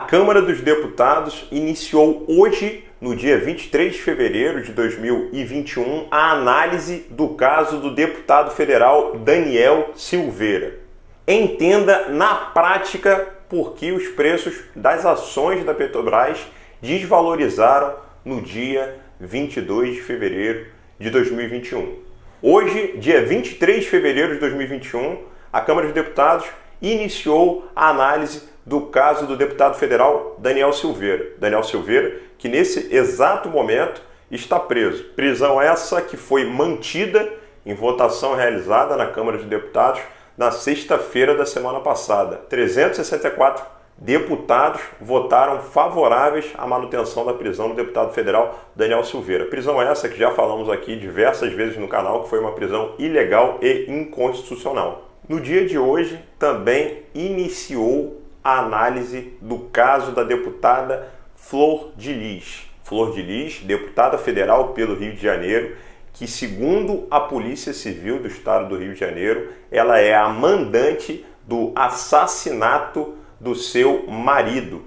Câmara dos Deputados iniciou hoje, no dia 23 de fevereiro de 2021, a análise do caso do deputado federal Daniel Silveira. Entenda na prática por que os preços das ações da Petrobras desvalorizaram no dia 22 de fevereiro de 2021. Hoje, dia 23 de fevereiro de 2021, a Câmara dos Deputados iniciou a análise do caso do deputado federal Daniel Silveira. Daniel Silveira, que nesse exato momento está preso. Prisão essa que foi mantida em votação realizada na Câmara dos Deputados na sexta-feira da semana passada. 364 deputados votaram favoráveis à manutenção da prisão do deputado federal Daniel Silveira. Prisão essa que já falamos aqui diversas vezes no canal, que foi uma prisão ilegal e inconstitucional. No dia de hoje, também iniciou a análise do caso da deputada Flor de Lis. Flor de Lis, deputada federal pelo Rio de Janeiro, que segundo a Polícia Civil do Estado do Rio de Janeiro, ela é a mandante do assassinato do seu marido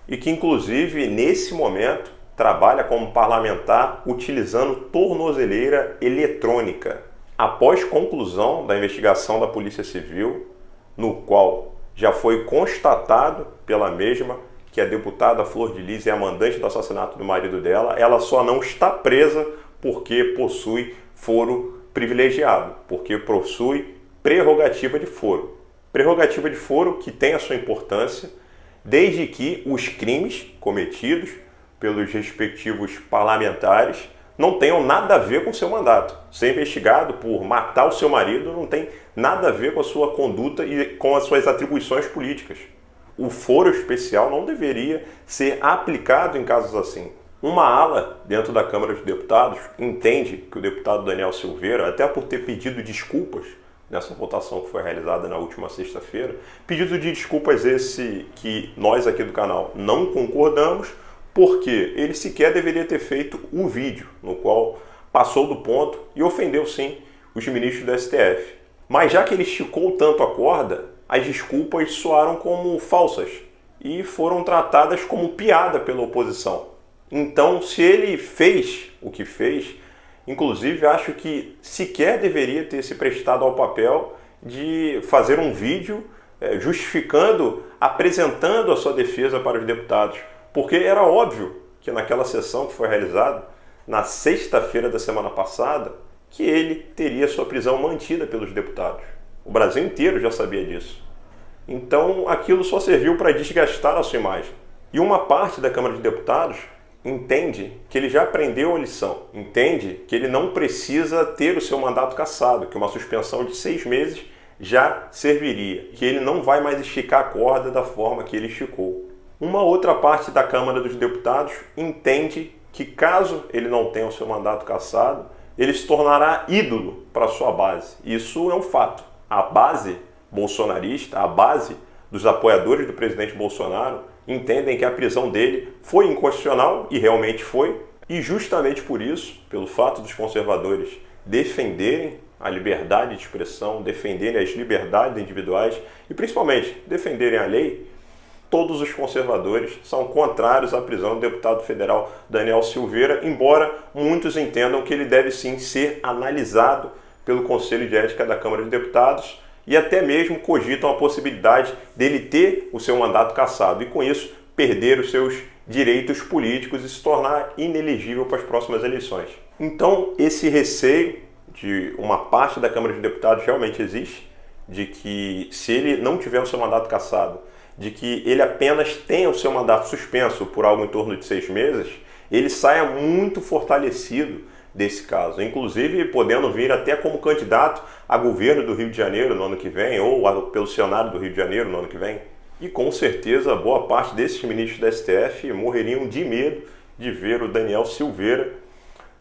e que inclusive nesse momento trabalha como parlamentar utilizando tornozeleira eletrônica. Após conclusão da investigação da Polícia Civil, no qual já foi constatado pela mesma que a deputada Flor de Lis é a mandante do assassinato do marido dela, ela só não está presa porque possui foro privilegiado, porque possui prerrogativa de foro. Prerrogativa de foro que tem a sua importância, desde que os crimes cometidos pelos respectivos parlamentares não tenham nada a ver com o seu mandato. Ser investigado por matar o seu marido não tem nada a ver com a sua conduta e com as suas atribuições políticas. O foro especial não deveria ser aplicado em casos assim. Uma ala dentro da Câmara dos Deputados entende que o deputado Daniel Silveira, até por ter pedido desculpas nessa votação que foi realizada na última sexta-feira, pedido de desculpas esse que nós aqui do canal não concordamos, porque ele sequer deveria ter feito o vídeo no qual passou do ponto e ofendeu sim os ministros do STF. Mas já que ele esticou tanto a corda, as desculpas soaram como falsas e foram tratadas como piada pela oposição. Então, se ele fez o que fez, inclusive acho que sequer deveria ter se prestado ao papel de fazer um vídeo justificando, apresentando a sua defesa para os deputados. Porque era óbvio que naquela sessão que foi realizada, na sexta-feira da semana passada, que ele teria sua prisão mantida pelos deputados. O Brasil inteiro já sabia disso. Então aquilo só serviu para desgastar a sua imagem. E uma parte da Câmara de Deputados entende que ele já aprendeu a lição, entende que ele não precisa ter o seu mandato cassado, que uma suspensão de 6 meses já serviria, que ele não vai mais esticar a corda da forma que ele esticou. Uma outra parte da Câmara dos Deputados entende que caso ele não tenha o seu mandato cassado, ele se tornará ídolo para a sua base. Isso é um fato. A base bolsonarista, a base dos apoiadores do presidente Bolsonaro, entendem que a prisão dele foi inconstitucional, e realmente foi, e justamente por isso, pelo fato dos conservadores defenderem a liberdade de expressão, defenderem as liberdades individuais e principalmente defenderem a lei, todos os conservadores são contrários à prisão do deputado federal Daniel Silveira, embora muitos entendam que ele deve sim ser analisado pelo Conselho de Ética da Câmara dos Deputados e até mesmo cogitam a possibilidade dele ter o seu mandato cassado e com isso perder os seus direitos políticos e se tornar inelegível para as próximas eleições. Então esse receio de uma parte da Câmara dos Deputados realmente existe, de que se ele não tiver o seu mandato cassado, de que ele apenas tenha o seu mandato suspenso por algo em torno de 6 meses, ele saia muito fortalecido desse caso, inclusive podendo vir até como candidato a governo do Rio de Janeiro no ano que vem, ou pelo Senado do Rio de Janeiro no ano que vem. E com certeza boa parte desses ministros da STF morreriam de medo de ver o Daniel Silveira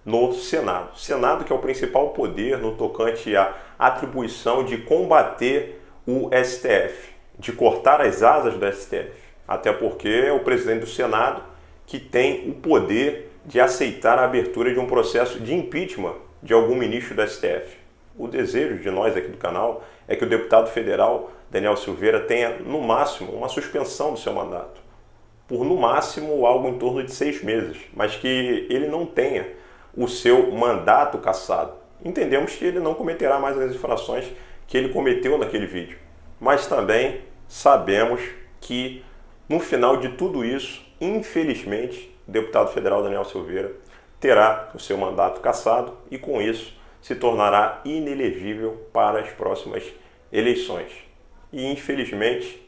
no Senado. O Senado que é o principal poder no tocante à atribuição de combater o STF, de cortar as asas do STF, até porque é o presidente do Senado que tem o poder de aceitar a abertura de um processo de impeachment de algum ministro do STF. O desejo de nós aqui do canal é que o deputado federal Daniel Silveira tenha, no máximo, uma suspensão do seu mandato. por no máximo algo em torno de 6 meses, mas que ele não tenha o seu mandato cassado. Entendemos que ele não cometerá mais as infrações que ele cometeu naquele vídeo, mas também sabemos que no final de tudo isso, infelizmente, o deputado federal Daniel Silveira terá o seu mandato cassado e com isso se tornará inelegível para as próximas eleições. E infelizmente,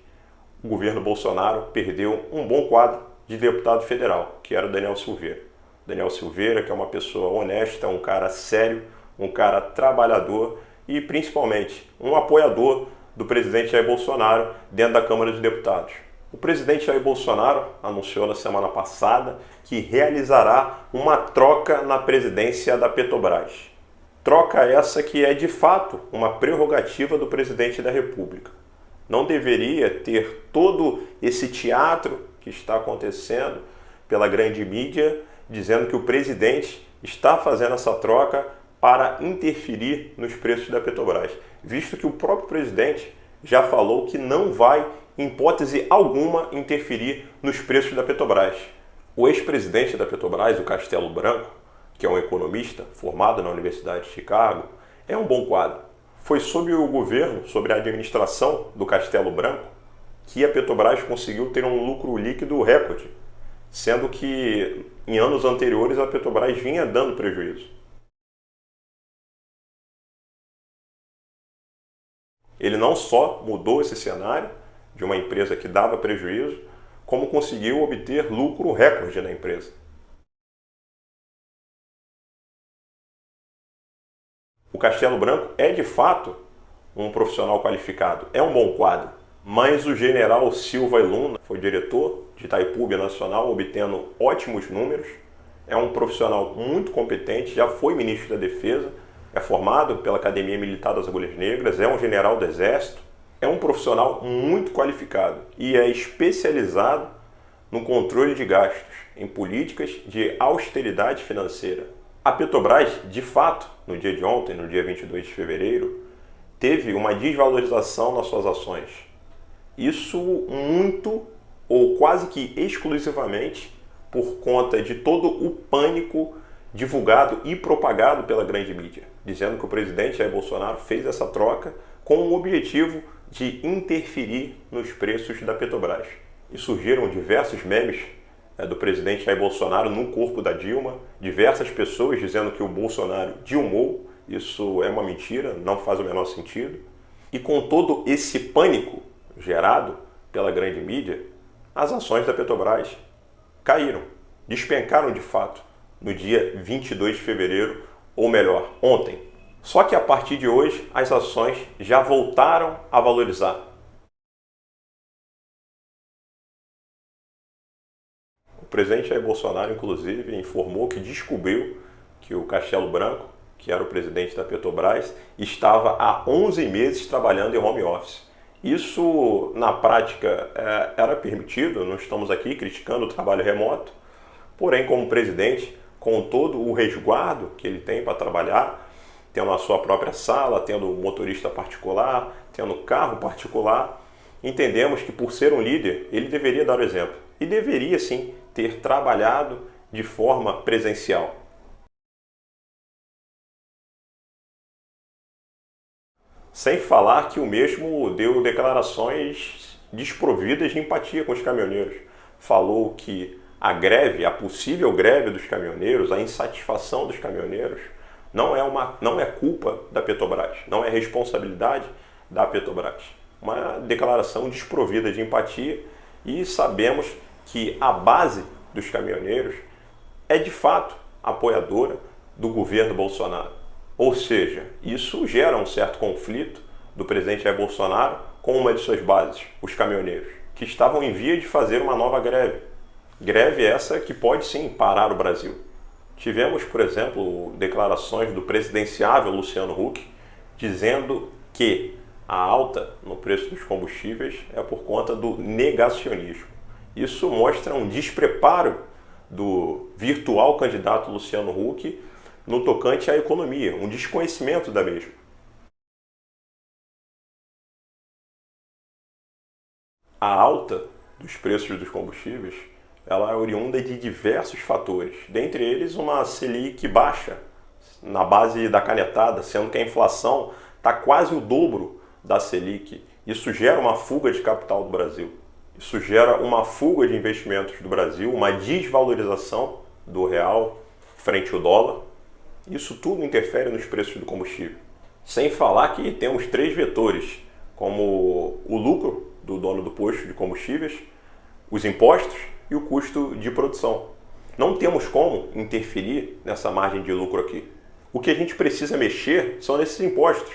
o governo Bolsonaro perdeu um bom quadro de deputado federal, que era o Daniel Silveira. Daniel Silveira, que é uma pessoa honesta, um cara sério, um cara trabalhador e principalmente um apoiador do presidente Jair Bolsonaro dentro da Câmara dos Deputados. O presidente Jair Bolsonaro anunciou na semana passada que realizará uma troca na presidência da Petrobras. Troca essa que é de fato uma prerrogativa do presidente da República. Não deveria ter todo esse teatro que está acontecendo pela grande mídia, dizendo que o presidente está fazendo essa troca para interferir nos preços da Petrobras, visto que o próprio presidente já falou que não vai, em hipótese alguma, interferir nos preços da Petrobras. O ex-presidente da Petrobras, o Castelo Branco, que é um economista formado na Universidade de Chicago, é um bom quadro. Foi sob o governo, sobre a administração do Castelo Branco, que a Petrobras conseguiu ter um lucro líquido recorde, sendo que em anos anteriores a Petrobras vinha dando prejuízo. Ele não só mudou esse cenário de uma empresa que dava prejuízo, como conseguiu obter lucro recorde na empresa. O Castelo Branco é de fato um profissional qualificado, é um bom quadro, mas o general Silva Luna foi diretor de Itaipu Nacional, obtendo ótimos números, é um profissional muito competente, já foi ministro da Defesa, é formado pela Academia Militar das Agulhas Negras, é um general do Exército, é um profissional muito qualificado e é especializado no controle de gastos, em políticas de austeridade financeira. A Petrobras, de fato, no dia de ontem, no dia 22 de fevereiro, teve uma desvalorização nas suas ações. Isso muito ou quase que exclusivamente por conta de todo o pânico divulgado e propagado pela grande mídia, dizendo que o presidente Jair Bolsonaro fez essa troca com o objetivo de interferir nos preços da Petrobras. E surgiram diversos memes do presidente Jair Bolsonaro no corpo da Dilma, diversas pessoas dizendo que o Bolsonaro dilmou, isso é uma mentira, não faz o menor sentido. E com todo esse pânico gerado pela grande mídia, as ações da Petrobras caíram, despencaram de fato no dia 22 de fevereiro, ou melhor, ontem. Só que a partir de hoje, as ações já voltaram a valorizar. O presidente Jair Bolsonaro, inclusive, informou que descobriu que o Castelo Branco, que era o presidente da Petrobras, estava há 11 meses trabalhando em home office. Isso, na prática, era permitido, não estamos aqui criticando o trabalho remoto, porém, como presidente, com todo o resguardo que ele tem para trabalhar, tendo a sua própria sala, tendo motorista particular, tendo carro particular, entendemos que por ser um líder, ele deveria dar o exemplo. E deveria sim ter trabalhado de forma presencial. Sem falar que o mesmo deu declarações desprovidas de empatia com os caminhoneiros. Falou que a greve, a possível greve dos caminhoneiros, a insatisfação dos caminhoneiros, não é culpa da Petrobras, não é responsabilidade da Petrobras. Uma declaração desprovida de empatia, e sabemos que a base dos caminhoneiros é de fato apoiadora do governo Bolsonaro. Ou seja, isso gera um certo conflito do presidente Jair Bolsonaro com uma de suas bases, os caminhoneiros, que estavam em via de fazer uma nova greve. Greve essa que pode sim parar o Brasil. Tivemos, por exemplo, declarações do presidenciável Luciano Huck dizendo que a alta no preço dos combustíveis é por conta do negacionismo. Isso mostra um despreparo do virtual candidato Luciano Huck no tocante à economia, um desconhecimento da mesma. A alta dos preços dos combustíveis, ela é oriunda de diversos fatores, dentre eles uma Selic baixa, na base da canetada, sendo que a inflação está quase o dobro da Selic. Isso gera uma fuga de capital do Brasil. Isso gera uma fuga de investimentos do Brasil, uma desvalorização do real frente ao dólar. Isso tudo interfere nos preços do combustível. Sem falar que temos 3 vetores, como o lucro do dono do posto de combustíveis, os impostos e o custo de produção. Não temos como interferir nessa margem de lucro aqui. O que a gente precisa mexer são nesses impostos.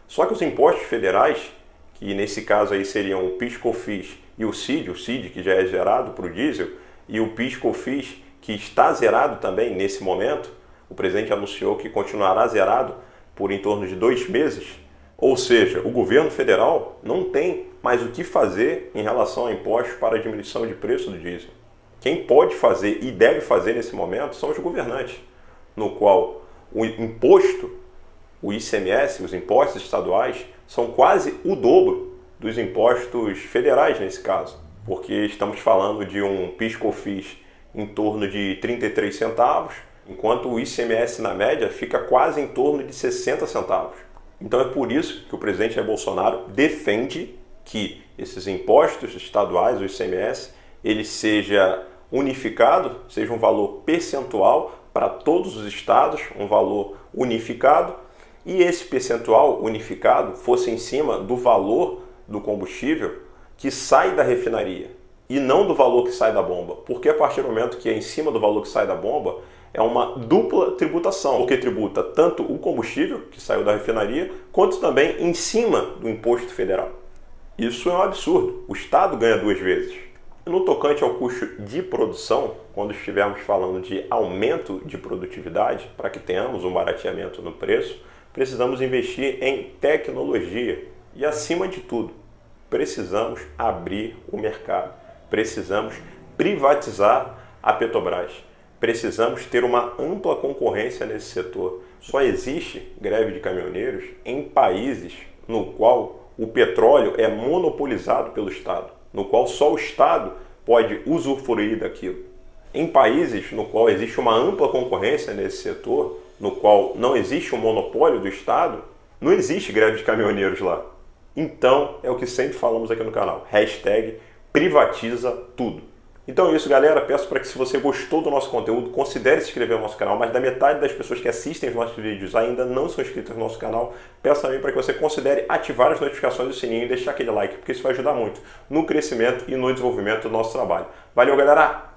Só que os impostos federais, que nesse caso aí seriam o PIS/COFINS e o CID que já é zerado para o diesel, e o PIS/COFINS que está zerado também nesse momento, o presidente anunciou que continuará zerado por em torno de 2 meses, ou seja, o governo federal não tem mais o que fazer em relação a impostos para a diminuição de preço do diesel. Quem pode fazer e deve fazer nesse momento são os governantes, no qual o imposto, o ICMS, os impostos estaduais, são quase o dobro dos impostos federais nesse caso, porque estamos falando de um PIS/COFINS em torno de 33 centavos, enquanto o ICMS na média fica quase em torno de 60 centavos. Então é por isso que o presidente Jair Bolsonaro defende que esses impostos estaduais, o ICMS, ele seja unificado, seja um valor percentual para todos os estados, um valor unificado, e esse percentual unificado fosse em cima do valor do combustível que sai da refinaria e não do valor que sai da bomba, porque a partir do momento que é em cima do valor que sai da bomba, é uma dupla tributação, porque tributa tanto o combustível que saiu da refinaria, quanto também em cima do imposto federal. Isso é um absurdo, o Estado ganha 2 vezes. No tocante ao custo de produção, quando estivermos falando de aumento de produtividade, para que tenhamos um barateamento no preço, precisamos investir em tecnologia e, acima de tudo, precisamos abrir o mercado, precisamos privatizar a Petrobras, precisamos ter uma ampla concorrência nesse setor. Só existe greve de caminhoneiros em países no qual o petróleo é monopolizado pelo Estado, no qual só o Estado pode usufruir daquilo. Em países no qual existe uma ampla concorrência nesse setor, no qual não existe um monopólio do Estado, não existe greve de caminhoneiros lá. Então, é o que sempre falamos aqui no canal. #privatiza tudo. Então é isso, galera. Peço para que, se você gostou do nosso conteúdo, considere se inscrever no nosso canal. Mais da metade das pessoas que assistem os nossos vídeos ainda não são inscritas no nosso canal. Peço também para que você considere ativar as notificações do sininho e deixar aquele like, porque isso vai ajudar muito no crescimento e no desenvolvimento do nosso trabalho. Valeu, galera!